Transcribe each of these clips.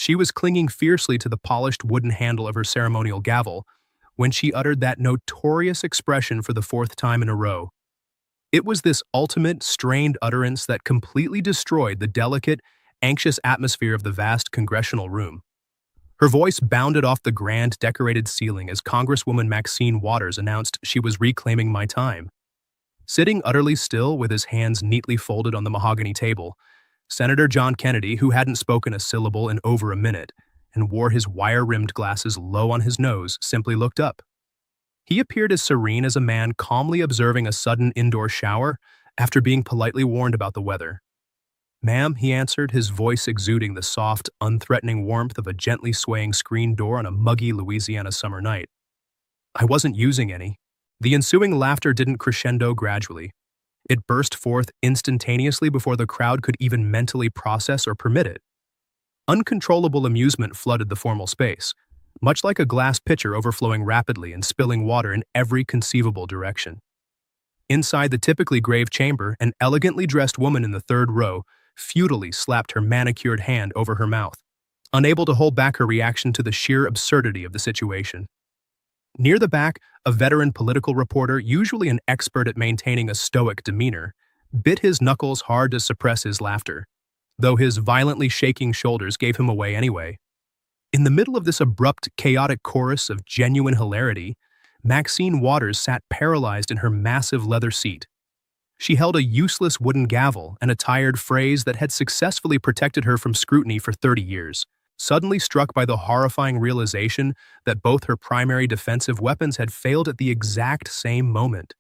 She was clinging fiercely to the polished wooden handle of her ceremonial gavel when she uttered that notorious expression for the fourth time in a row. It was this ultimate, strained utterance that completely destroyed the delicate, anxious atmosphere of the vast congressional room. Her voice bounded off the grand, decorated ceiling as Congresswoman Maxine Waters announced she was reclaiming my time. Sitting utterly still with his hands neatly folded on the mahogany table, Senator John Kennedy, who hadn't spoken a syllable in over a minute and wore his wire-rimmed glasses low on his nose, simply looked up. He appeared as serene as a man calmly observing a sudden indoor shower after being politely warned about the weather. "Ma'am," he answered, his voice exuding the soft, unthreatening warmth of a gently swaying screen door on a muggy Louisiana summer night. "I wasn't using any." The ensuing laughter didn't crescendo gradually. It burst forth instantaneously before the crowd could even mentally process or permit it. Uncontrollable amusement flooded the formal space, much like a glass pitcher overflowing rapidly and spilling water in every conceivable direction. Inside the typically grave chamber, an elegantly dressed woman in the third row futilely slapped her manicured hand over her mouth, unable to hold back her reaction to the sheer absurdity of the situation. Near the back, a veteran political reporter, usually an expert at maintaining a stoic demeanor, bit his knuckles hard to suppress his laughter, though his violently shaking shoulders gave him away anyway. In the middle of this abrupt, chaotic chorus of genuine hilarity, Maxine Waters sat paralyzed in her massive leather seat. She held a useless wooden gavel, and a tired phrase that had successfully protected her from scrutiny for 30 years, suddenly struck by the horrifying realization that both her primary defensive weapons had failed at the exact same moment.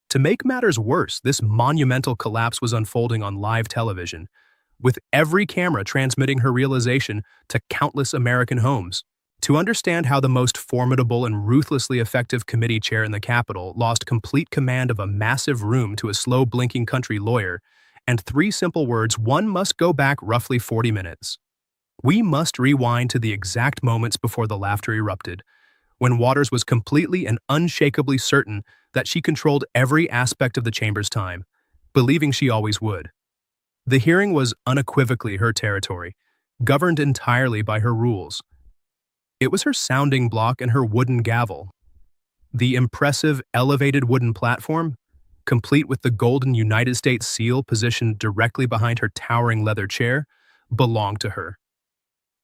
To make matters worse, this monumental collapse was unfolding on live television, with every camera transmitting her realization to countless American homes. To understand how the most formidable and ruthlessly effective committee chair in the Capitol lost complete command of a massive room to a slow-blinking country lawyer, and three simple words, one must go back roughly 40 minutes. We must rewind to the exact moments before the laughter erupted, when Waters was completely and unshakably certain that she controlled every aspect of the chamber's time, believing she always would. The hearing was unequivocally her territory, governed entirely by her rules. It was her sounding block and her wooden gavel. The impressive, elevated wooden platform, complete with the golden United States seal positioned directly behind her towering leather chair, belonged to her.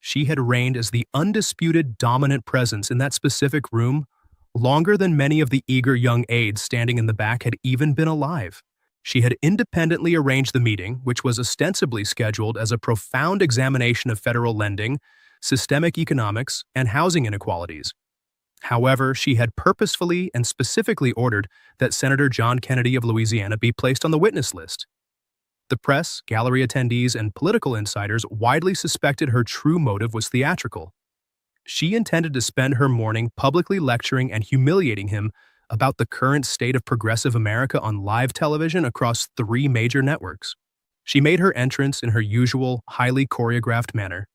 She had reigned as the undisputed dominant presence in that specific room longer than many of the eager young aides standing in the back had even been alive. She had independently arranged the meeting, which was ostensibly scheduled as a profound examination of federal lending, systemic economics, and housing inequalities. However, she had purposefully and specifically ordered that Senator John Kennedy of Louisiana be placed on the witness list. The press, gallery attendees, and political insiders widely suspected her true motive was theatrical. She intended to spend her morning publicly lecturing and humiliating him about the current state of progressive America on live television across 3 major networks. She made her entrance in her usual, highly choreographed manner.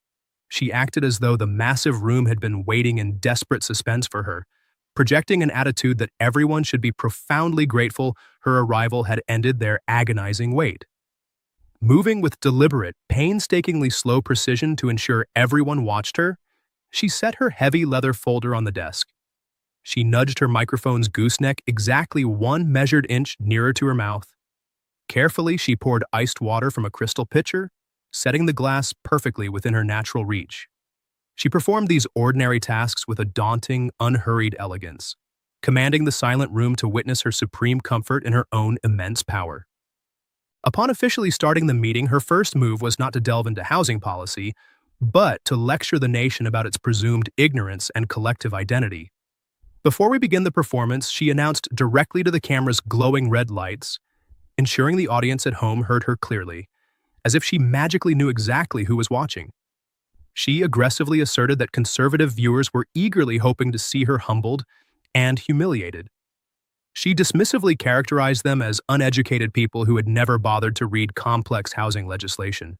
She acted as though the massive room had been waiting in desperate suspense for her, projecting an attitude that everyone should be profoundly grateful her arrival had ended their agonizing wait. Moving with deliberate, painstakingly slow precision to ensure everyone watched her, she set her heavy leather folder on the desk. She nudged her microphone's gooseneck exactly 1 measured inch nearer to her mouth. Carefully, she poured iced water from a crystal pitcher, setting the glass perfectly within her natural reach. She performed these ordinary tasks with a daunting, unhurried elegance, commanding the silent room to witness her supreme comfort in her own immense power. Upon officially starting the meeting, her first move was not to delve into housing policy, but to lecture the nation about its presumed ignorance and collective identity. Before we begin the performance, she announced directly to the camera's glowing red lights, ensuring the audience at home heard her clearly, as if she magically knew exactly who was watching. She aggressively asserted that conservative viewers were eagerly hoping to see her humbled and humiliated. She dismissively characterized them as uneducated people who had never bothered to read complex housing legislation.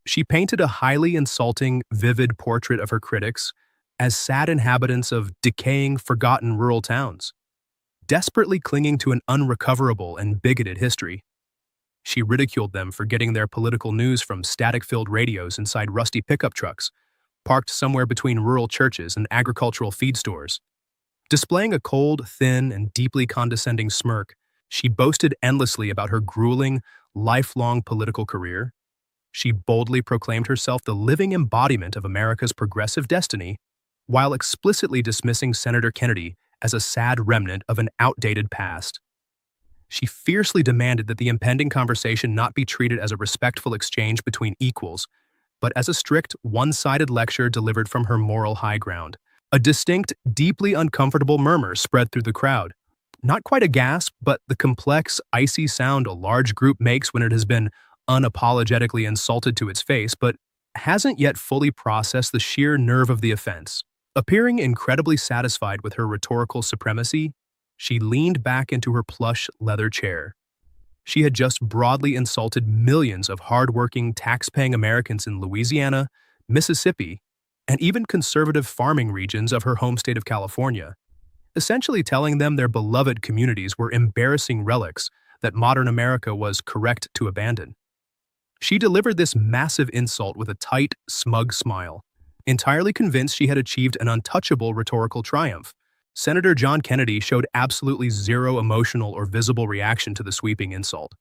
She painted a highly insulting, vivid portrait of her critics as sad inhabitants of decaying, forgotten rural towns, desperately clinging to an unrecoverable and bigoted history. She ridiculed them for getting their political news from static-filled radios inside rusty pickup trucks, parked somewhere between rural churches and agricultural feed stores. Displaying a cold, thin, and deeply condescending smirk, she boasted endlessly about her grueling, lifelong political career. She boldly proclaimed herself the living embodiment of America's progressive destiny, while explicitly dismissing Senator Kennedy as a sad remnant of an outdated past. She fiercely demanded that the impending conversation not be treated as a respectful exchange between equals, but as a strict, one-sided lecture delivered from her moral high ground. A distinct, deeply uncomfortable murmur spread through the crowd. Not quite a gasp, but the complex, icy sound a large group makes when it has been unapologetically insulted to its face, but hasn't yet fully processed the sheer nerve of the offense. Appearing incredibly satisfied with her rhetorical supremacy, she leaned back into her plush leather chair. She had just broadly insulted millions of hard-working, tax-paying Americans in Louisiana, Mississippi, and even conservative farming regions of her home state of California, essentially telling them their beloved communities were embarrassing relics that modern America was correct to abandon. She delivered this massive insult with a tight, smug smile, entirely convinced she had achieved an untouchable rhetorical triumph. Senator John Kennedy showed absolutely zero emotional or visible reaction to the sweeping insult.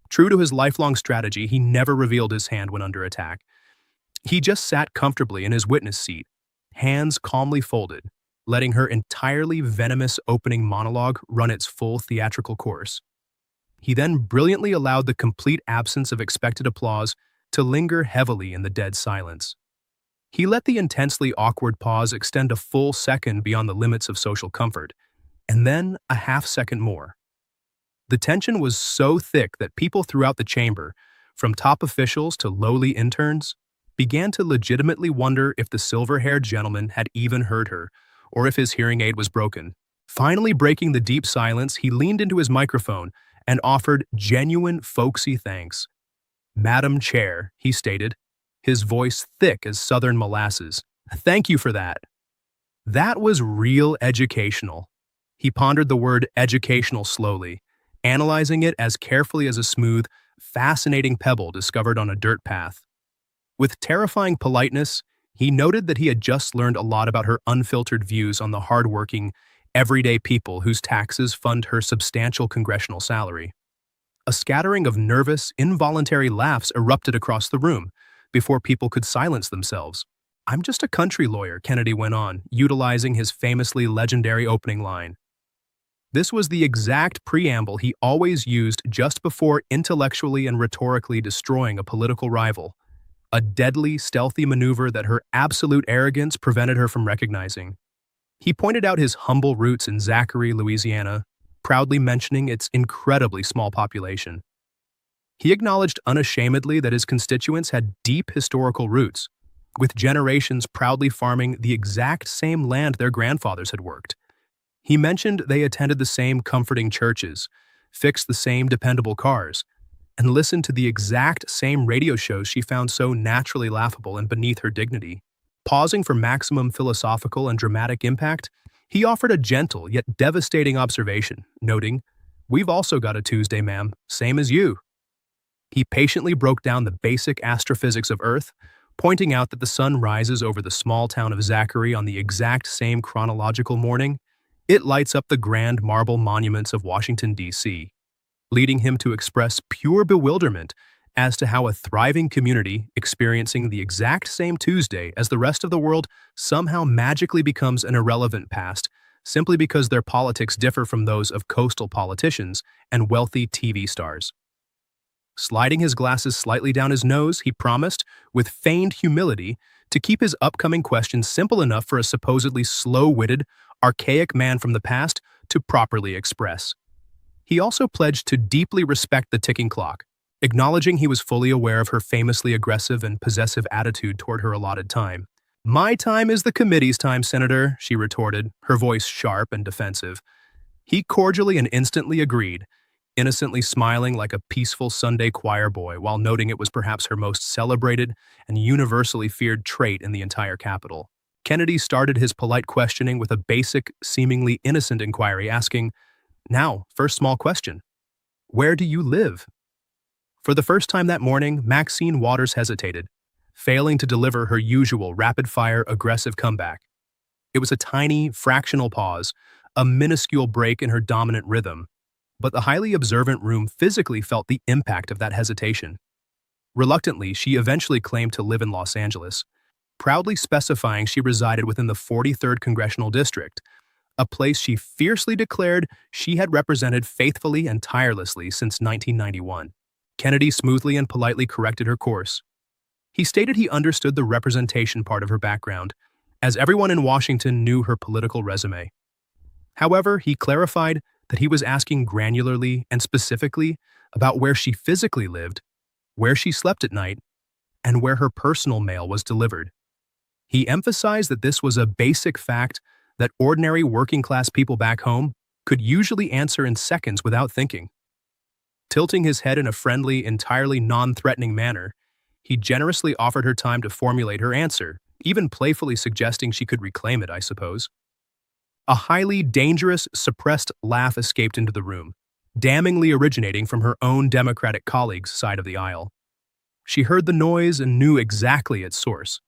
True to his lifelong strategy, he never revealed his hand when under attack. He just sat comfortably in his witness seat, hands calmly folded, letting her entirely venomous opening monologue run its full theatrical course. He then brilliantly allowed the complete absence of expected applause to linger heavily in the dead silence. He let the intensely awkward pause extend a full second beyond the limits of social comfort, and then a half-second more. The tension was so thick that people throughout the chamber, from top officials to lowly interns, began to legitimately wonder if the silver-haired gentleman had even heard her, or if his hearing aid was broken. Finally breaking the deep silence, he leaned into his microphone and offered genuine folksy thanks. "Madam Chair," he stated, his voice thick as southern molasses. "Thank you for that." That was real educational. He pondered the word educational slowly, analyzing it as carefully as a smooth, fascinating pebble discovered on a dirt path. With terrifying politeness, he noted that he had just learned a lot about her unfiltered views on the hardworking, everyday people whose taxes fund her substantial congressional salary. A scattering of nervous, involuntary laughs erupted across the room before people could silence themselves. "I'm just a country lawyer," Kennedy went on, utilizing his famously legendary opening line. This was the exact preamble he always used just before intellectually and rhetorically destroying a political rival, a deadly, stealthy maneuver that her absolute arrogance prevented her from recognizing. He pointed out his humble roots in Zachary, Louisiana, proudly mentioning its incredibly small population. He acknowledged unashamedly that his constituents had deep historical roots, with generations proudly farming the exact same land their grandfathers had worked. He mentioned they attended the same comforting churches, fixed the same dependable cars, and listened to the exact same radio shows she found so naturally laughable and beneath her dignity. Pausing for maximum philosophical and dramatic impact, he offered a gentle yet devastating observation, noting, "We've also got a Tuesday, ma'am, same as you." He patiently broke down the basic astrophysics of Earth, pointing out that the sun rises over the small town of Zachary on the exact same chronological morning. It lights up the grand marble monuments of Washington, D.C., leading him to express pure bewilderment as to how a thriving community experiencing the exact same Tuesday as the rest of the world somehow magically becomes an irrelevant past simply because their politics differ from those of coastal politicians and wealthy TV stars. Sliding his glasses slightly down his nose, he promised, with feigned humility, to keep his upcoming questions simple enough for a supposedly slow-witted, archaic man from the past to properly express. He also pledged to deeply respect the ticking clock, acknowledging he was fully aware of her famously aggressive and possessive attitude toward her allotted time. "My time is the committee's time, Senator," she retorted, her voice sharp and defensive. He cordially and instantly agreed, innocently smiling like a peaceful Sunday choir boy while noting it was perhaps her most celebrated and universally feared trait in the entire Capitol. Kennedy started his polite questioning with a basic, seemingly innocent inquiry asking, "Now, first small question. Where do you live?" For the first time that morning, Maxine Waters hesitated, failing to deliver her usual rapid-fire aggressive comeback. It was a tiny, fractional pause, a minuscule break in her dominant rhythm, but the highly observant room physically felt the impact of that hesitation. Reluctantly, she eventually claimed to live in Los Angeles, proudly specifying she resided within the 43rd Congressional District, a place she fiercely declared she had represented faithfully and tirelessly since 1991. Kennedy smoothly and politely corrected her course. He stated he understood the representation part of her background, as everyone in Washington knew her political resume. However, he clarified that he was asking granularly and specifically about where she physically lived, where she slept at night, and where her personal mail was delivered. He emphasized that this was a basic fact that ordinary working-class people back home could usually answer in seconds without thinking. Tilting his head in a friendly, entirely non-threatening manner, he generously offered her time to formulate her answer, even playfully suggesting she could reclaim it, I suppose. A highly dangerous, suppressed laugh escaped into the room, damningly originating from her own Democratic colleague's side of the aisle. She heard the noise and knew exactly its source.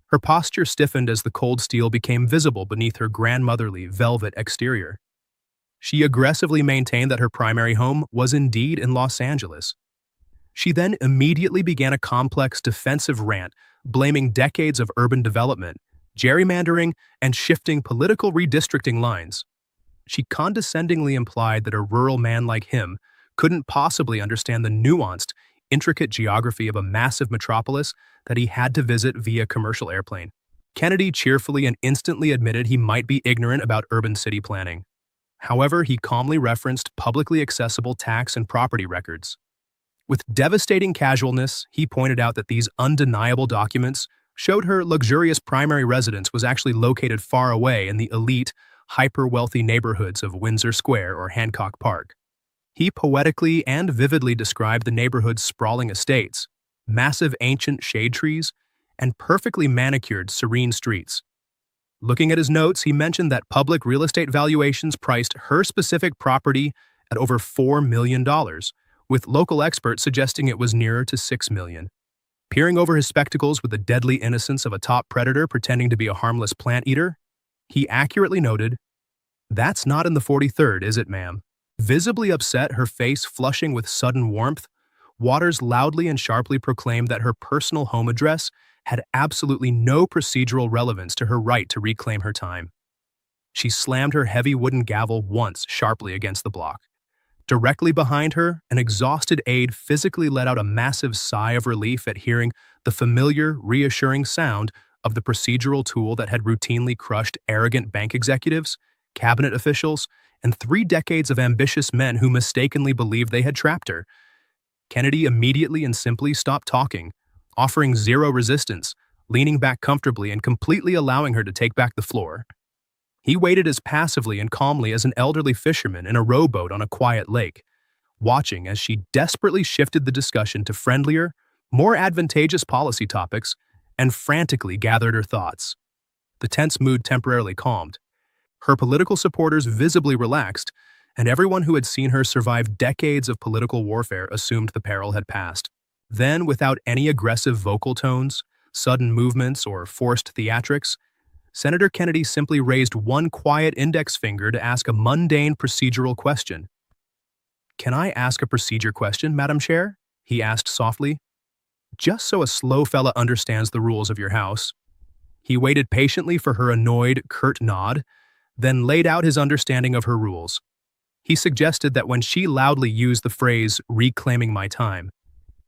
Her posture stiffened as the cold steel became visible beneath her grandmotherly velvet exterior. She aggressively maintained that her primary home was indeed in Los Angeles. She then immediately began a complex defensive rant, blaming decades of urban development, gerrymandering, and shifting political redistricting lines. She condescendingly implied that a rural man like him couldn't possibly understand the nuanced, intricate geography of a massive metropolis that he had to visit via commercial airplane. Kennedy cheerfully and instantly admitted he might be ignorant about urban city planning. However, he calmly referenced publicly accessible tax and property records. With devastating casualness, he pointed out that these undeniable documents showed her luxurious primary residence was actually located far away in the elite, hyper-wealthy neighborhoods of Windsor Square or Hancock Park. He poetically and vividly described the neighborhood's sprawling estates, massive ancient shade trees, and perfectly manicured, serene streets. Looking at his notes, he mentioned that public real estate valuations priced her specific property at over $4 million, with local experts suggesting it was nearer to $6 million. Peering over his spectacles with the deadly innocence of a top predator pretending to be a harmless plant eater, he accurately noted, "That's not in the 43rd, is it, ma'am?" Visibly upset, her face flushing with sudden warmth, Waters loudly and sharply proclaimed that her personal home address had absolutely no procedural relevance to her right to reclaim her time. She slammed her heavy wooden gavel once sharply against the block. Directly behind her, an exhausted aide physically let out a massive sigh of relief at hearing the familiar, reassuring sound of the procedural tool that had routinely crushed arrogant bank executives, cabinet officials, and 3 decades of ambitious men who mistakenly believed they had trapped her. Kennedy immediately and simply stopped talking, offering zero resistance, leaning back comfortably and completely allowing her to take back the floor. He waited as passively and calmly as an elderly fisherman in a rowboat on a quiet lake, watching as she desperately shifted the discussion to friendlier, more advantageous policy topics and frantically gathered her thoughts. The tense mood temporarily calmed. Her political supporters visibly relaxed, and everyone who had seen her survive decades of political warfare assumed the peril had passed. Then, without any aggressive vocal tones, sudden movements, or forced theatrics, Senator Kennedy simply raised one quiet index finger to ask a mundane procedural question. "Can I ask a procedure question, Madam Chair?" he asked softly. "Just so a slow fella understands the rules of your house." He waited patiently for her annoyed, curt nod, then laid out his understanding of her rules. He suggested that when she loudly used the phrase, "reclaiming my time,"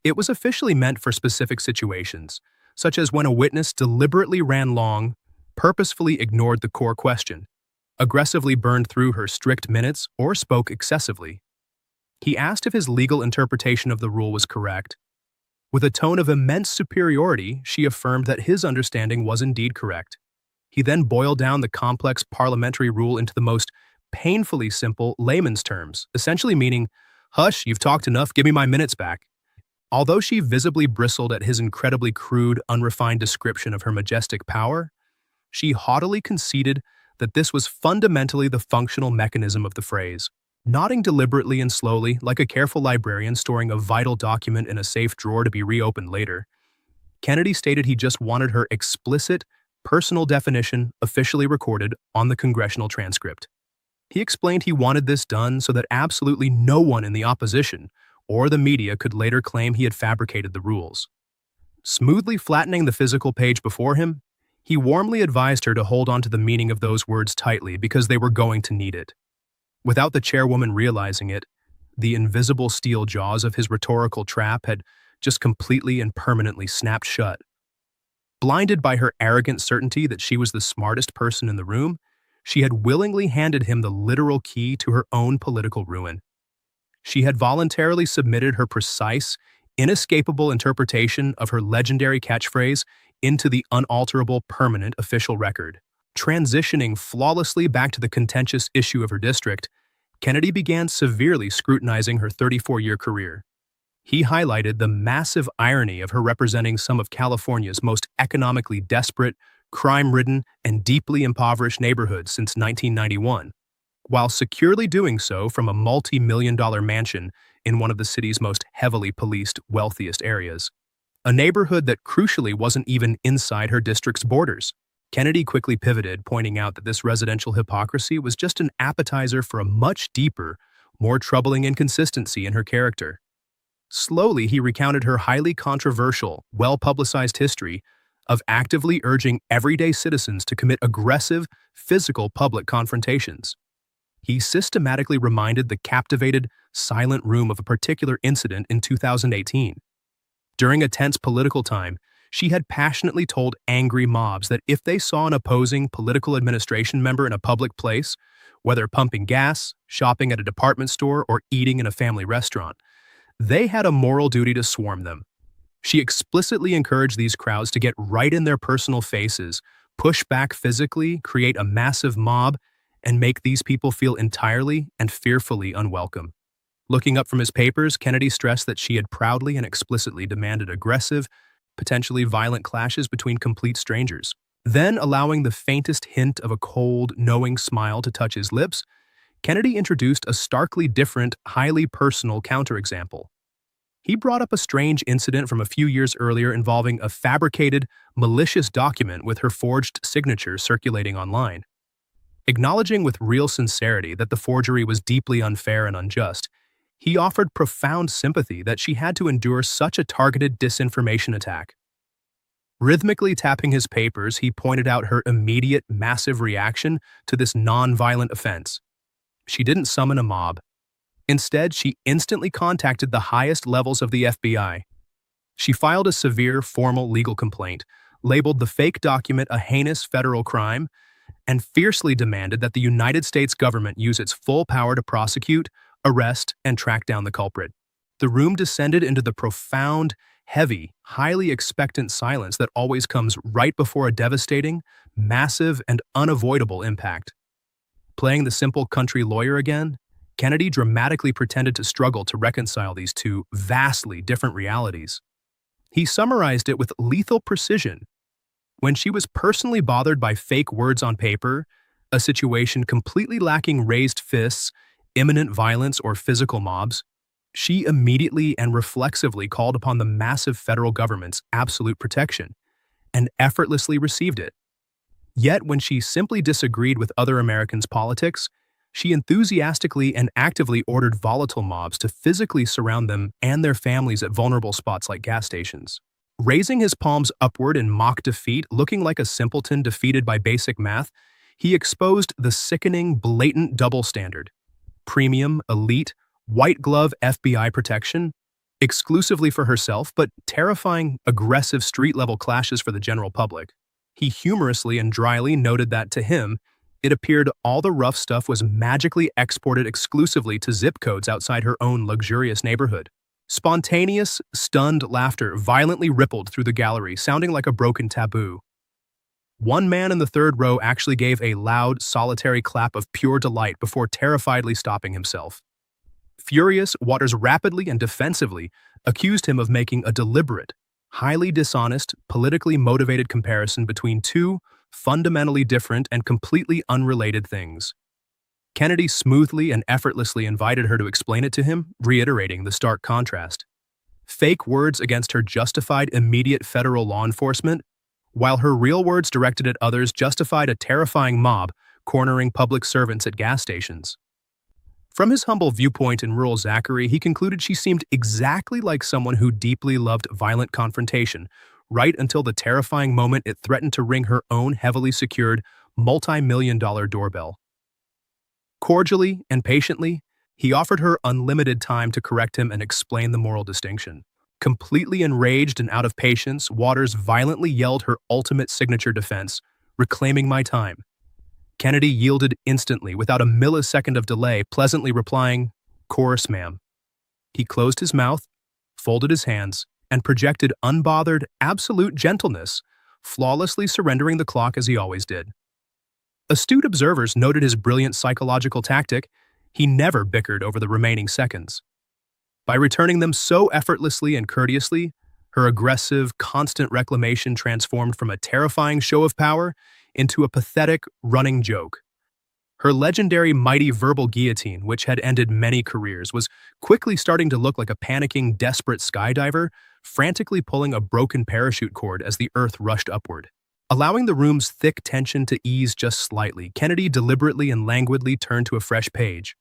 it was officially meant for specific situations, such as when a witness deliberately ran long, purposefully ignored the core question, aggressively burned through her strict minutes, or spoke excessively. He asked if his legal interpretation of the rule was correct. With a tone of immense superiority, she affirmed that his understanding was indeed correct. He then boiled down the complex parliamentary rule into the most painfully simple layman's terms, essentially meaning, "Hush, you've talked enough, give me my minutes back." Although she visibly bristled at his incredibly crude, unrefined description of her majestic power, she haughtily conceded that this was fundamentally the functional mechanism of the phrase. Nodding deliberately and slowly, like a careful librarian storing a vital document in a safe drawer to be reopened later, Kennedy stated he just wanted her explicit, personal definition officially recorded on the congressional transcript. He explained he wanted this done so that absolutely no one in the opposition or the media could later claim he had fabricated the rules. Smoothly flattening the physical page before him, he warmly advised her to hold on to the meaning of those words tightly because they were going to need it. Without the chairwoman realizing it, the invisible steel jaws of his rhetorical trap had just completely and permanently snapped shut. Blinded by her arrogant certainty that she was the smartest person in the room, she had willingly handed him the literal key to her own political ruin. She had voluntarily submitted her precise, inescapable interpretation of her legendary catchphrase into the unalterable permanent official record. Transitioning flawlessly back to the contentious issue of her district, Kennedy began severely scrutinizing her 34-year career. He highlighted the massive irony of her representing some of California's most economically desperate, crime-ridden, and deeply impoverished neighborhoods since 1991, while securely doing so from a multi-million-dollar mansion in one of the city's most heavily policed, wealthiest areas. A neighborhood that crucially wasn't even inside her district's borders. Kennedy quickly pivoted, pointing out that this residential hypocrisy was just an appetizer for a much deeper, more troubling inconsistency in her character. Slowly, he recounted her highly controversial, well-publicized history of actively urging everyday citizens to commit aggressive, physical public confrontations. He systematically reminded the captivated, silent room of a particular incident in 2018. During a tense political time, she had passionately told angry mobs that if they saw an opposing political administration member in a public place, whether pumping gas, shopping at a department store, or eating in a family restaurant, they had a moral duty to swarm them. She explicitly encouraged these crowds to get right in their personal faces, push back physically, create a massive mob, and make these people feel entirely and fearfully unwelcome. Looking up from his papers, Kennedy stressed that she had proudly and explicitly demanded aggressive, potentially violent clashes between complete strangers. Then, allowing the faintest hint of a cold, knowing smile to touch his lips, Kennedy introduced a starkly different, highly personal counterexample. He brought up a strange incident from a few years earlier involving a fabricated, malicious document with her forged signature circulating online. Acknowledging with real sincerity that the forgery was deeply unfair and unjust, he offered profound sympathy that she had to endure such a targeted disinformation attack. Rhythmically tapping his papers, he pointed out her immediate, massive reaction to this non-violent offense. She didn't summon a mob. Instead, she instantly contacted the highest levels of the FBI. She filed a severe, formal legal complaint, labeled the fake document a heinous federal crime, and fiercely demanded that the United States government use its full power to prosecute, arrest, and track down the culprit. The room descended into the profound, heavy, highly expectant silence that always comes right before a devastating, massive, and unavoidable impact. Playing the simple country lawyer again, Kennedy dramatically pretended to struggle to reconcile these two vastly different realities. He summarized it with lethal precision. When she was personally bothered by fake words on paper, a situation completely lacking raised fists, imminent violence, or physical mobs, she immediately and reflexively called upon the massive federal government's absolute protection and effortlessly received it. Yet when she simply disagreed with other Americans' politics, she enthusiastically and actively ordered volatile mobs to physically surround them and their families at vulnerable spots like gas stations. Raising his palms upward in mock defeat, looking like a simpleton defeated by basic math, he exposed the sickening, blatant double standard. Premium, elite, white-glove FBI protection, exclusively for herself, but terrifying, aggressive street-level clashes for the general public. He humorously and dryly noted that, to him, it appeared all the rough stuff was magically exported exclusively to zip codes outside her own luxurious neighborhood. Spontaneous, stunned laughter violently rippled through the gallery, sounding like a broken taboo. One man in the third row actually gave a loud, solitary clap of pure delight before terrifiedly stopping himself. Furious, Waters rapidly and defensively accused him of making a deliberate, highly dishonest, politically motivated comparison between two fundamentally different and completely unrelated things. Kennedy smoothly and effortlessly invited her to explain it to him, reiterating the stark contrast. Fake words against her justified immediate federal law enforcement, while her real words directed at others justified a terrifying mob cornering public servants at gas stations. From his humble viewpoint in rural Zachary, he concluded she seemed exactly like someone who deeply loved violent confrontation, right until the terrifying moment it threatened to ring her own heavily secured, multi-million-dollar doorbell. Cordially and patiently, he offered her unlimited time to correct him and explain the moral distinction. Completely enraged and out of patience, Waters violently yelled her ultimate signature defense, "Reclaiming my time." Kennedy yielded instantly, without a millisecond of delay, pleasantly replying, "Course, ma'am." He closed his mouth, folded his hands, and projected unbothered, absolute gentleness, flawlessly surrendering the clock as he always did. Astute observers noted his brilliant psychological tactic. He never bickered over the remaining seconds. By returning them so effortlessly and courteously, her aggressive, constant reclamation transformed from a terrifying show of power into a pathetic, running joke. Her legendary mighty verbal guillotine, which had ended many careers, was quickly starting to look like a panicking, desperate skydiver, frantically pulling a broken parachute cord as the earth rushed upward. Allowing the room's thick tension to ease just slightly, Kennedy deliberately and languidly turned to a fresh page.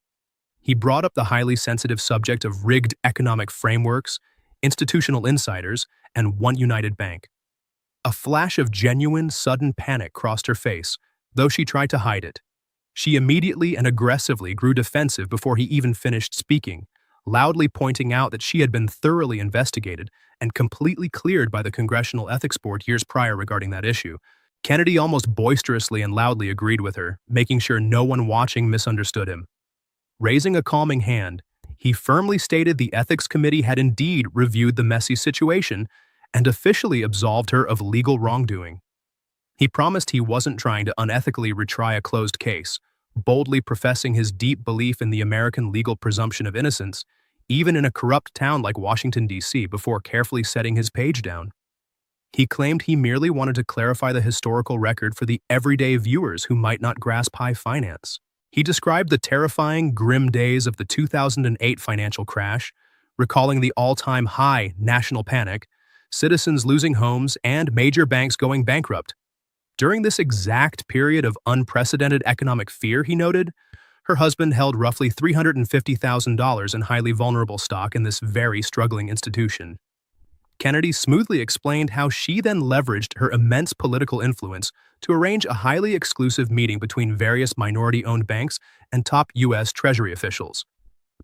He brought up the highly sensitive subject of rigged economic frameworks, institutional insiders, and one united bank. A flash of genuine, sudden panic crossed her face, though she tried to hide it. She immediately and aggressively grew defensive before he even finished speaking, loudly pointing out that she had been thoroughly investigated and completely cleared by the Congressional Ethics Board years prior regarding that issue. Kennedy almost boisterously and loudly agreed with her, making sure no one watching misunderstood him. Raising a calming hand, he firmly stated the Ethics Committee had indeed reviewed the messy situation and officially absolved her of legal wrongdoing. He promised he wasn't trying to unethically retry a closed case, boldly professing his deep belief in the American legal presumption of innocence, even in a corrupt town like Washington, D.C., before carefully setting his page down. He claimed he merely wanted to clarify the historical record for the everyday viewers who might not grasp high finance. He described the terrifying, grim days of the 2008 financial crash, recalling the all-time high national panic, citizens losing homes, and major banks going bankrupt. During this exact period of unprecedented economic fear, he noted, her husband held roughly $350,000 in highly vulnerable stock in this very struggling institution. Kennedy smoothly explained how she then leveraged her immense political influence to arrange a highly exclusive meeting between various minority-owned banks and top U.S. Treasury officials.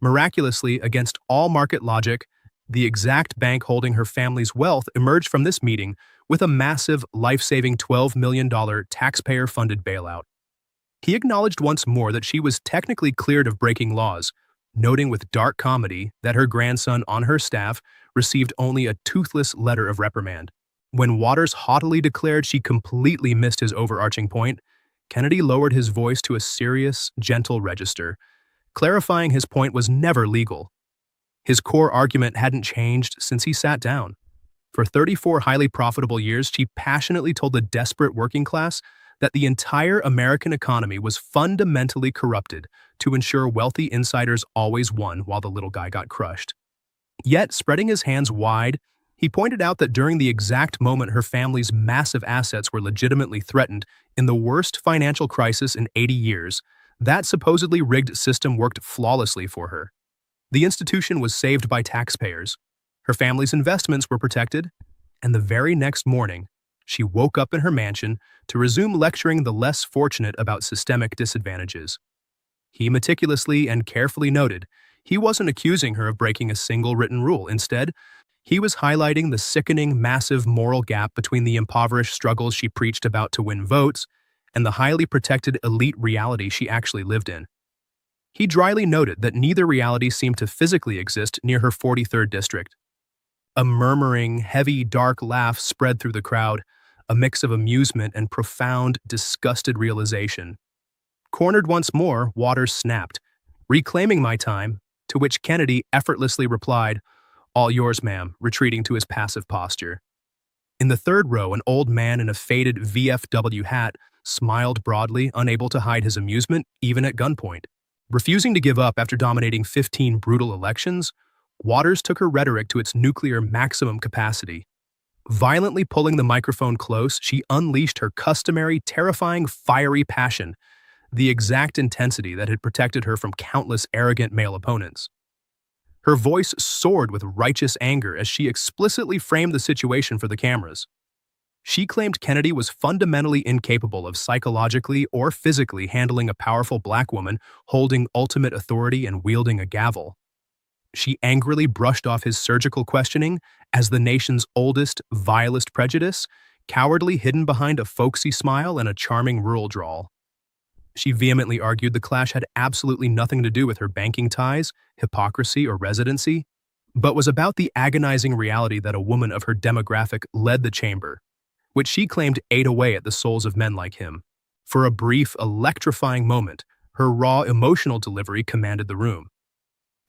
Miraculously, against all market logic, the exact bank holding her family's wealth emerged from this meeting with a massive, life-saving $12 million taxpayer-funded bailout. He acknowledged once more that she was technically cleared of breaking laws, noting with dark comedy that her grandson on her staff received only a toothless letter of reprimand. When Waters haughtily declared she completely missed his overarching point, Kennedy lowered his voice to a serious, gentle register, clarifying his point was never legal. His core argument hadn't changed since he sat down. For 34 highly profitable years, she passionately told the desperate working class that the entire American economy was fundamentally corrupted to ensure wealthy insiders always won while the little guy got crushed. Yet, spreading his hands wide, he pointed out that during the exact moment her family's massive assets were legitimately threatened in the worst financial crisis in 80 years, that supposedly rigged system worked flawlessly for her. The institution was saved by taxpayers, her family's investments were protected, and the very next morning, she woke up in her mansion to resume lecturing the less fortunate about systemic disadvantages. He meticulously and carefully noted he wasn't accusing her of breaking a single written rule. Instead, he was highlighting the sickening, massive moral gap between the impoverished struggles she preached about to win votes and the highly protected elite reality she actually lived in. He dryly noted that neither reality seemed to physically exist near her 43rd district. A murmuring, heavy, dark laugh spread through the crowd, a mix of amusement and profound, disgusted realization. Cornered once more, Waters snapped, "Reclaiming my time," to which Kennedy effortlessly replied, "All yours, ma'am," retreating to his passive posture. In the third row, an old man in a faded VFW hat smiled broadly, unable to hide his amusement, even at gunpoint. Refusing to give up after dominating 15 brutal elections, Waters took her rhetoric to its nuclear maximum capacity. Violently pulling the microphone close, she unleashed her customary, terrifying, fiery passion, the exact intensity that had protected her from countless arrogant male opponents. Her voice soared with righteous anger as she explicitly framed the situation for the cameras. She claimed Kennedy was fundamentally incapable of psychologically or physically handling a powerful black woman holding ultimate authority and wielding a gavel. She angrily brushed off his surgical questioning as the nation's oldest, vilest prejudice, cowardly hidden behind a folksy smile and a charming rural drawl. She vehemently argued the clash had absolutely nothing to do with her banking ties, hypocrisy, or residency, but was about the agonizing reality that a woman of her demographic led the chamber, which she claimed ate away at the souls of men like him. For a brief, electrifying moment, her raw emotional delivery commanded the room.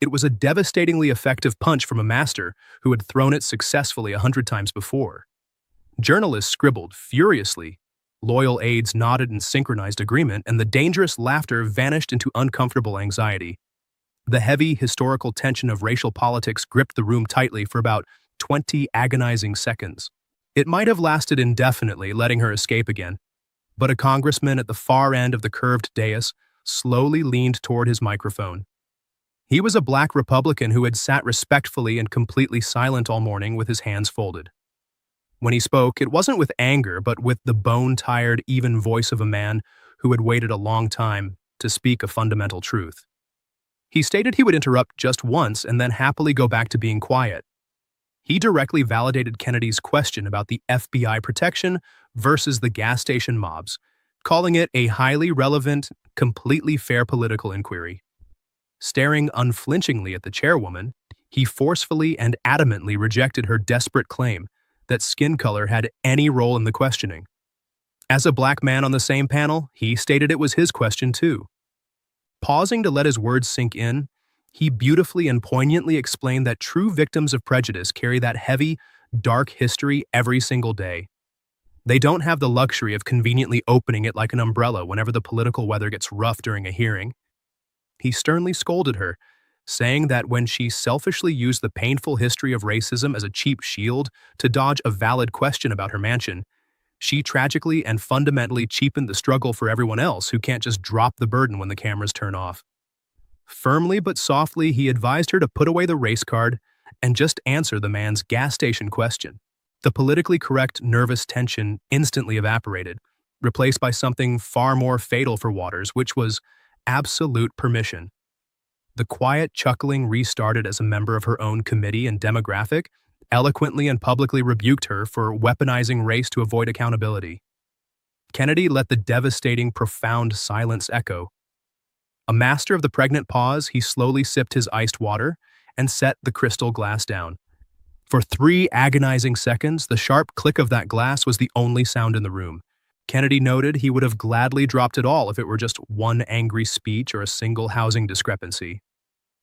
It was a devastatingly effective punch from a master who had thrown it successfully 100 times before. Journalists scribbled furiously. Loyal aides nodded in synchronized agreement, and the dangerous laughter vanished into uncomfortable anxiety. The heavy, historical tension of racial politics gripped the room tightly for about 20 agonizing seconds. It might have lasted indefinitely, letting her escape again, but a congressman at the far end of the curved dais slowly leaned toward his microphone. He was a black Republican who had sat respectfully and completely silent all morning with his hands folded. When he spoke, it wasn't with anger, but with the bone-tired, even voice of a man who had waited a long time to speak a fundamental truth. He stated he would interrupt just once and then happily go back to being quiet. He directly validated Kennedy's question about the FBI protection versus the gas station mobs, calling it a highly relevant, completely fair political inquiry. Staring unflinchingly at the chairwoman, he forcefully and adamantly rejected her desperate claim that skin color had any role in the questioning. As a black man on the same panel, he stated it was his question too. Pausing to let his words sink in, he beautifully and poignantly explained that true victims of prejudice carry that heavy, dark history every single day. They don't have the luxury of conveniently opening it like an umbrella whenever the political weather gets rough during a hearing. He sternly scolded her, saying that when she selfishly used the painful history of racism as a cheap shield to dodge a valid question about her mansion, she tragically and fundamentally cheapened the struggle for everyone else who can't just drop the burden when the cameras turn off. Firmly but softly, he advised her to put away the race card and just answer the man's gas station question. The politically correct nervous tension instantly evaporated, replaced by something far more fatal for Waters, which was absolute permission. The quiet chuckling restarted as a member of her own committee and demographic eloquently and publicly rebuked her for weaponizing race to avoid accountability. Kennedy let the devastating, profound silence echo. A master of the pregnant pause, he slowly sipped his iced water and set the crystal glass down. For 3 agonizing seconds, the sharp click of that glass was the only sound in the room. Kennedy noted he would have gladly dropped it all if it were just one angry speech or a single housing discrepancy.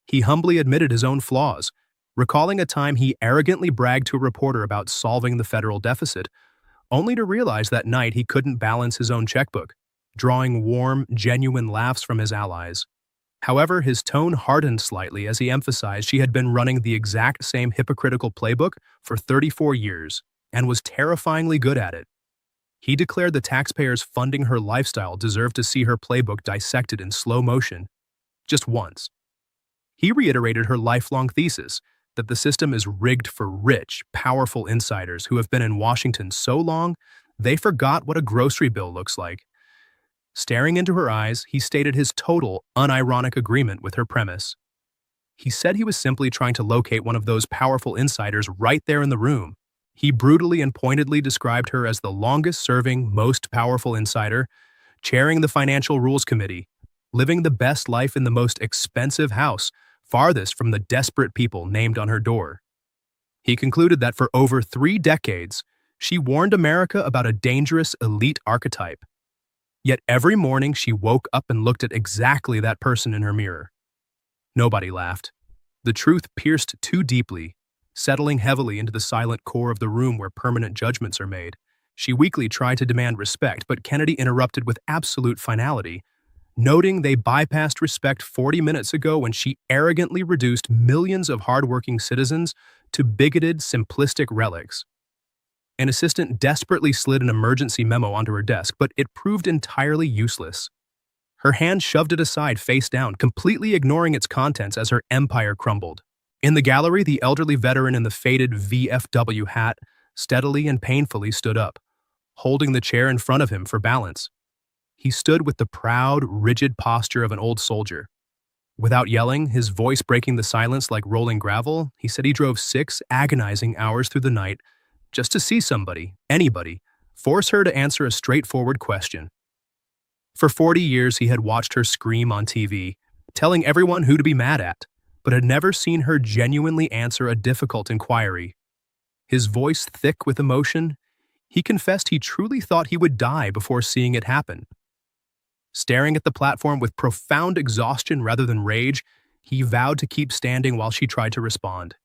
He humbly admitted his own flaws, recalling a time he arrogantly bragged to a reporter about solving the federal deficit, only to realize that night he couldn't balance his own checkbook, drawing warm, genuine laughs from his allies. However, his tone hardened slightly as he emphasized she had been running the exact same hypocritical playbook for 34 years and was terrifyingly good at it. He declared the taxpayers funding her lifestyle deserved to see her playbook dissected in slow motion, just once. He reiterated her lifelong thesis that the system is rigged for rich, powerful insiders who have been in Washington so long they forgot what a grocery bill looks like. Staring into her eyes, he stated his total, unironic agreement with her premise. He said he was simply trying to locate one of those powerful insiders right there in the room. He brutally and pointedly described her as the longest-serving, most powerful insider, chairing the Financial Rules Committee, living the best life in the most expensive house, farthest from the desperate people named on her door. He concluded that for over 3 decades, she warned America about a dangerous elite archetype. Yet every morning she woke up and looked at exactly that person in her mirror. Nobody laughed. The truth pierced too deeply, settling heavily into the silent core of the room where permanent judgments are made. She weakly tried to demand respect, but Kennedy interrupted with absolute finality. noting they bypassed respect 40 minutes ago when she arrogantly reduced millions of hardworking citizens to bigoted, simplistic relics. An assistant desperately slid an emergency memo onto her desk, but it proved entirely useless. Her hand shoved it aside face down, completely ignoring its contents as her empire crumbled. In the gallery, the elderly veteran in the faded VFW hat steadily and painfully stood up, holding the chair in front of him for balance. He stood with the proud, rigid posture of an old soldier. Without yelling, his voice breaking the silence like rolling gravel, he said he drove 6 agonizing hours through the night just to see somebody, anybody, force her to answer a straightforward question. For 40 years, he had watched her scream on TV, telling everyone who to be mad at, but had never seen her genuinely answer a difficult inquiry. His voice thick with emotion, he confessed he truly thought he would die before seeing it happen. Staring at the platform with profound exhaustion rather than rage, he vowed to keep standing while she tried to respond.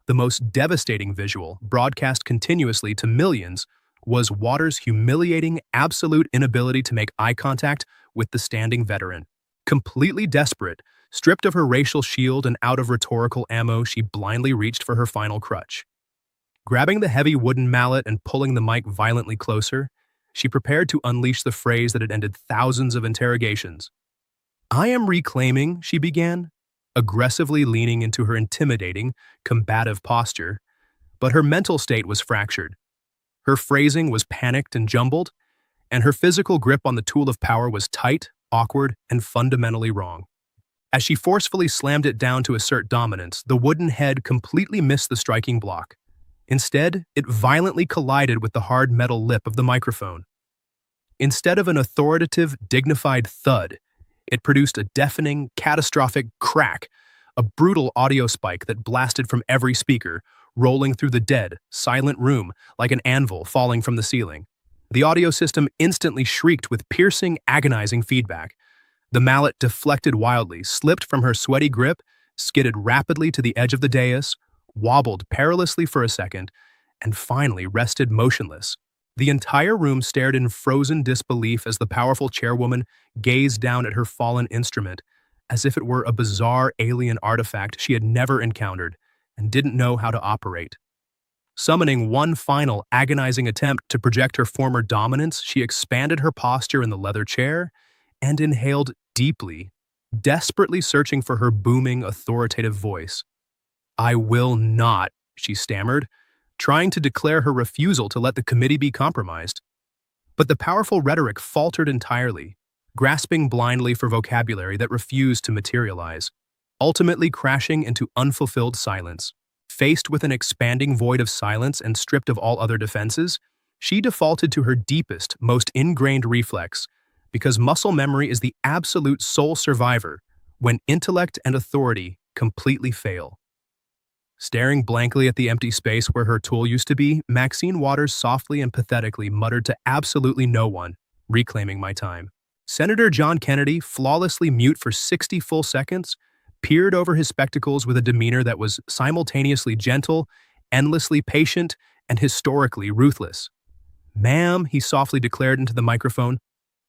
The most devastating visual, broadcast continuously to millions, was Waters' humiliating, absolute inability to make eye contact with the standing veteran. Completely desperate, stripped of her racial shield and out of rhetorical ammo, she blindly reached for her final crutch. Grabbing the heavy wooden mallet and pulling the mic violently closer, she prepared to unleash the phrase that had ended thousands of interrogations. "I am reclaiming," she began, aggressively leaning into her intimidating, combative posture, but her mental state was fractured. Her phrasing was panicked and jumbled, and her physical grip on the tool of power was tight, awkward, and fundamentally wrong. As she forcefully slammed it down to assert dominance, the wooden head completely missed the striking block. Instead, it violently collided with the hard metal lip of the microphone. Instead of an authoritative, dignified thud, it produced a deafening, catastrophic crack, a brutal audio spike that blasted from every speaker, rolling through the dead, silent room like an anvil falling from the ceiling. The audio system instantly shrieked with piercing, agonizing feedback. The mallet deflected wildly, slipped from her sweaty grip, skidded rapidly to the edge of the dais, wobbled perilously for a second, and finally rested motionless. The entire room stared in frozen disbelief as the powerful chairwoman gazed down at her fallen instrument, as if it were a bizarre alien artifact she had never encountered and didn't know how to operate. Summoning one final agonizing attempt to project her former dominance, she expanded her posture in the leather chair and inhaled deeply, desperately searching for her booming, authoritative voice. "I will not," she stammered, trying to declare her refusal to let the committee be compromised. But the powerful rhetoric faltered entirely, grasping blindly for vocabulary that refused to materialize, ultimately crashing into unfulfilled silence. Faced with an expanding void of silence and stripped of all other defenses, she defaulted to her deepest, most ingrained reflex, because muscle memory is the absolute sole survivor when intellect and authority completely fail. Staring blankly at the empty space where her tool used to be, Maxine Waters softly and pathetically muttered to absolutely no one, "Reclaiming my time." Senator John Kennedy, flawlessly mute for 60 full seconds, peered over his spectacles with a demeanor that was simultaneously gentle, endlessly patient, and historically ruthless. "Ma'am," he softly declared into the microphone,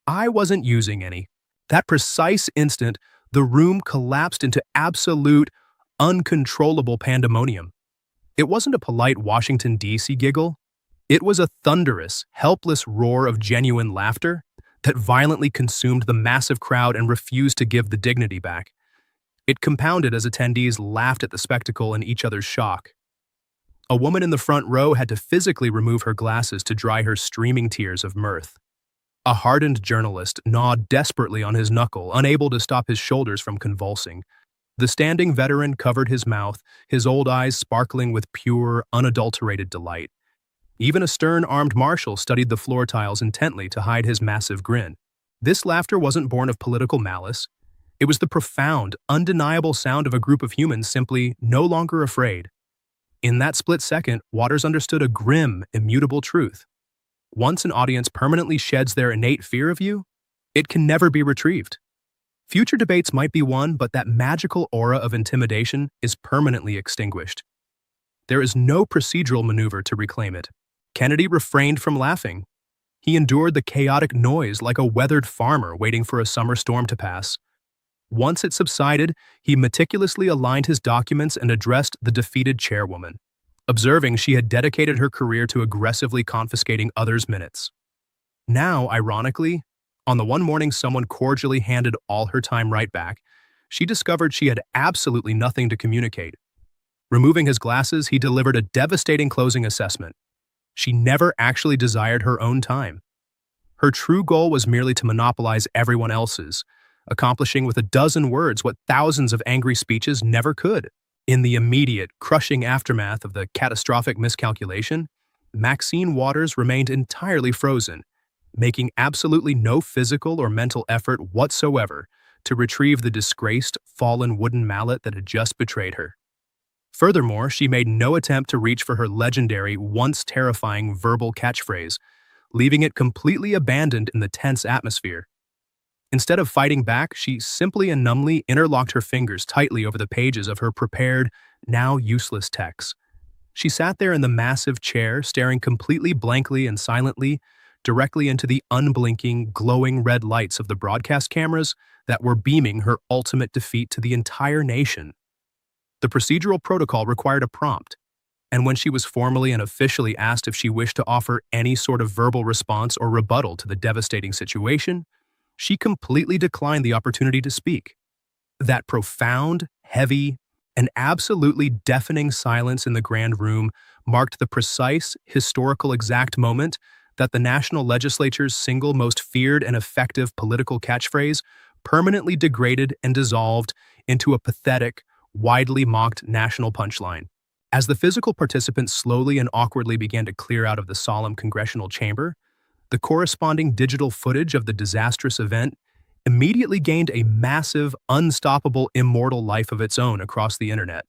"I wasn't using any." That precise instant, the room collapsed into absolute, uncontrollable pandemonium. It wasn't a polite Washington, D.C. giggle. It was a thunderous, helpless roar of genuine laughter that violently consumed the massive crowd and refused to give the dignity back. It compounded as attendees laughed at the spectacle and each other's shock. A woman in the front row had to physically remove her glasses to dry her streaming tears of mirth. A hardened journalist gnawed desperately on his knuckle, unable to stop his shoulders from convulsing. The standing veteran covered his mouth, his old eyes sparkling with pure, unadulterated delight. Even a stern armed marshal studied the floor tiles intently to hide his massive grin. This laughter wasn't born of political malice. It was the profound, undeniable sound of a group of humans simply no longer afraid. In that split second, Waters understood a grim, immutable truth. Once an audience permanently sheds their innate fear of you, it can never be retrieved. Future debates might be won, but that magical aura of intimidation is permanently extinguished. There is no procedural maneuver to reclaim it. Kennedy refrained from laughing. He endured the chaotic noise like a weathered farmer waiting for a summer storm to pass. Once it subsided, he meticulously aligned his documents and addressed the defeated chairwoman, observing she had dedicated her career to aggressively confiscating others' minutes. Now, ironically, on the one morning someone cordially handed all her time right back, she discovered she had absolutely nothing to communicate. Removing his glasses, he delivered a devastating closing assessment. She never actually desired her own time. Her true goal was merely to monopolize everyone else's, accomplishing with a dozen words what thousands of angry speeches never could. In the immediate, crushing aftermath of the catastrophic miscalculation, Maxine Waters remained entirely frozen, making absolutely no physical or mental effort whatsoever to retrieve the disgraced, fallen wooden mallet that had just betrayed her. Furthermore, she made no attempt to reach for her legendary, once terrifying verbal catchphrase, leaving it completely abandoned in the tense atmosphere. Instead of fighting back, she simply and numbly interlocked her fingers tightly over the pages of her prepared, now useless text. She sat there in the massive chair, staring completely blankly and silently, directly into the unblinking, glowing red lights of the broadcast cameras that were beaming her ultimate defeat to the entire nation. The procedural protocol required a prompt, and when she was formally and officially asked if she wished to offer any sort of verbal response or rebuttal to the devastating situation, she completely declined the opportunity to speak. That profound, heavy, and absolutely deafening silence in the grand room marked the precise, historical exact moment that the national legislature's single most feared and effective political catchphrase permanently degraded and dissolved into a pathetic, widely mocked national punchline. As the physical participants slowly and awkwardly began to clear out of the solemn congressional chamber, the corresponding digital footage of the disastrous event immediately gained a massive, unstoppable, immortal life of its own across the internet.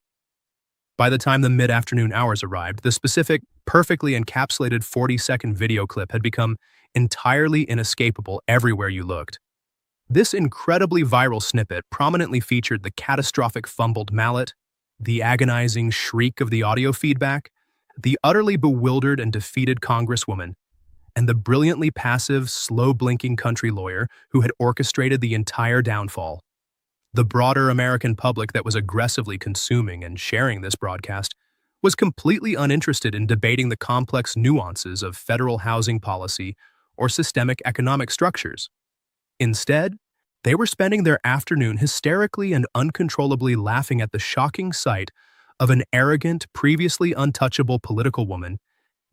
By the time the mid-afternoon hours arrived, the specific, perfectly encapsulated 40-second video clip had become entirely inescapable everywhere you looked. This incredibly viral snippet prominently featured the catastrophic fumbled mallet, the agonizing shriek of the audio feedback, the utterly bewildered and defeated congresswoman, and the brilliantly passive, slow-blinking country lawyer who had orchestrated the entire downfall. The broader American public that was aggressively consuming and sharing this broadcast was completely uninterested in debating the complex nuances of federal housing policy or systemic economic structures. Instead, they were spending their afternoon hysterically and uncontrollably laughing at the shocking sight of an arrogant, previously untouchable political woman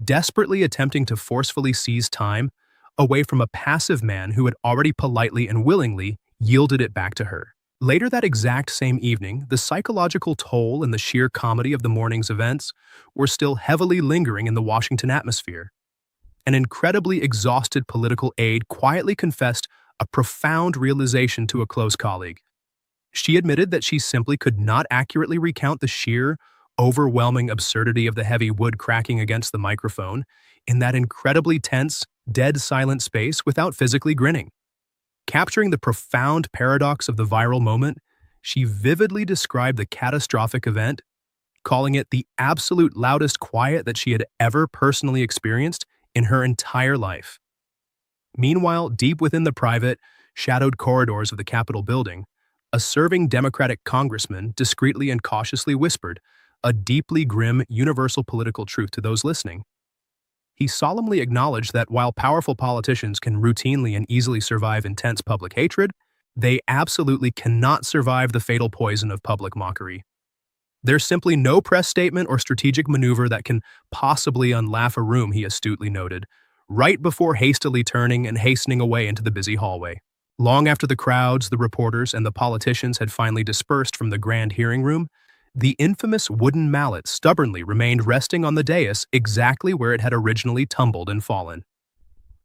desperately attempting to forcefully seize time away from a passive man who had already politely and willingly yielded it back to her. Later that exact same evening, the psychological toll and the sheer comedy of the morning's events were still heavily lingering in the Washington atmosphere. An incredibly exhausted political aide quietly confessed a profound realization to a close colleague. She admitted that she simply could not accurately recount the sheer, overwhelming absurdity of the heavy wood cracking against the microphone in that incredibly tense, dead silent space without physically grinning. Capturing the profound paradox of the viral moment, she vividly described the catastrophic event, calling it the absolute loudest quiet that she had ever personally experienced in her entire life. Meanwhile, deep within the private, shadowed corridors of the Capitol building, a serving Democratic congressman discreetly and cautiously whispered a deeply grim, universal political truth to those listening. He solemnly acknowledged that while powerful politicians can routinely and easily survive intense public hatred, they absolutely cannot survive the fatal poison of public mockery. There's simply no press statement or strategic maneuver that can possibly unlaugh a room, he astutely noted, right before hastily turning and hastening away into the busy hallway. Long after the crowds, the reporters, and the politicians had finally dispersed from the grand hearing room, the infamous wooden mallet stubbornly remained resting on the dais exactly where it had originally tumbled and fallen.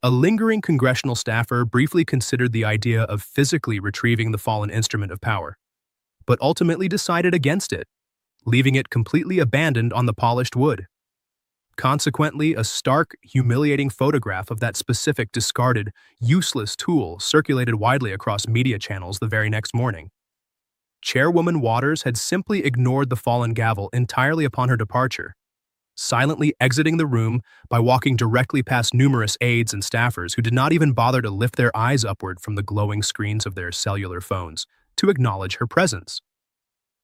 A lingering congressional staffer briefly considered the idea of physically retrieving the fallen instrument of power, but ultimately decided against it, leaving it completely abandoned on the polished wood. Consequently, a stark, humiliating photograph of that specific discarded, useless tool circulated widely across media channels the very next morning. Chairwoman Waters had simply ignored the fallen gavel entirely upon her departure, silently exiting the room by walking directly past numerous aides and staffers who did not even bother to lift their eyes upward from the glowing screens of their cellular phones to acknowledge her presence.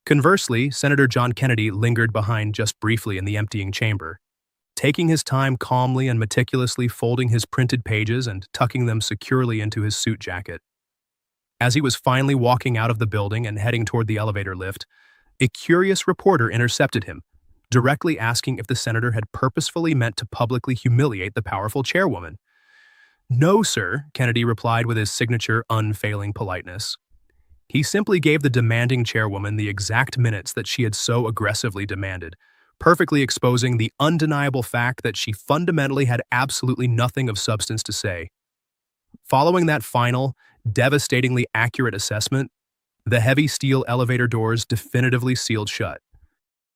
Conversely, Senator John Kennedy lingered behind just briefly in the emptying chamber, taking his time calmly and meticulously folding his printed pages and tucking them securely into his suit jacket. As he was finally walking out of the building and heading toward the elevator lift, a curious reporter intercepted him, directly asking if the senator had purposefully meant to publicly humiliate the powerful chairwoman. "No, sir," Kennedy replied with his signature unfailing politeness. He simply gave the demanding chairwoman the exact minutes that she had so aggressively demanded, perfectly exposing the undeniable fact that she fundamentally had absolutely nothing of substance to say. Following that final, devastatingly accurate assessment, the heavy steel elevator doors definitively sealed shut,